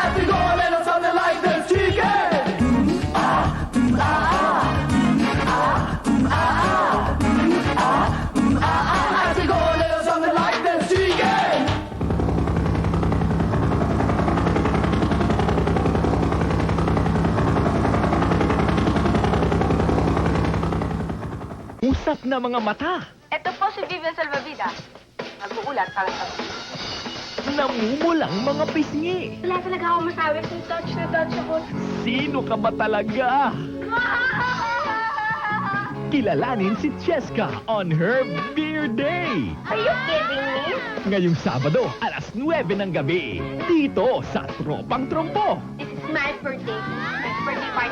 As we go a little something like this, chicken. As we go a little something like this, chicken. Usap na mga mata. Ito po si Vivian Salvavida. Mag-uulat para sa Namumulang mga pisngi. Wala talaga ako masabi kung touch na touch ako. Sino ka ba talaga? Kilalanin si Cheska on her Beer Day. Are you kidding me? Ngayong Sabado, alas 9 ng gabi. Dito sa Tropang Trompo. This is my birthday. My birthday party.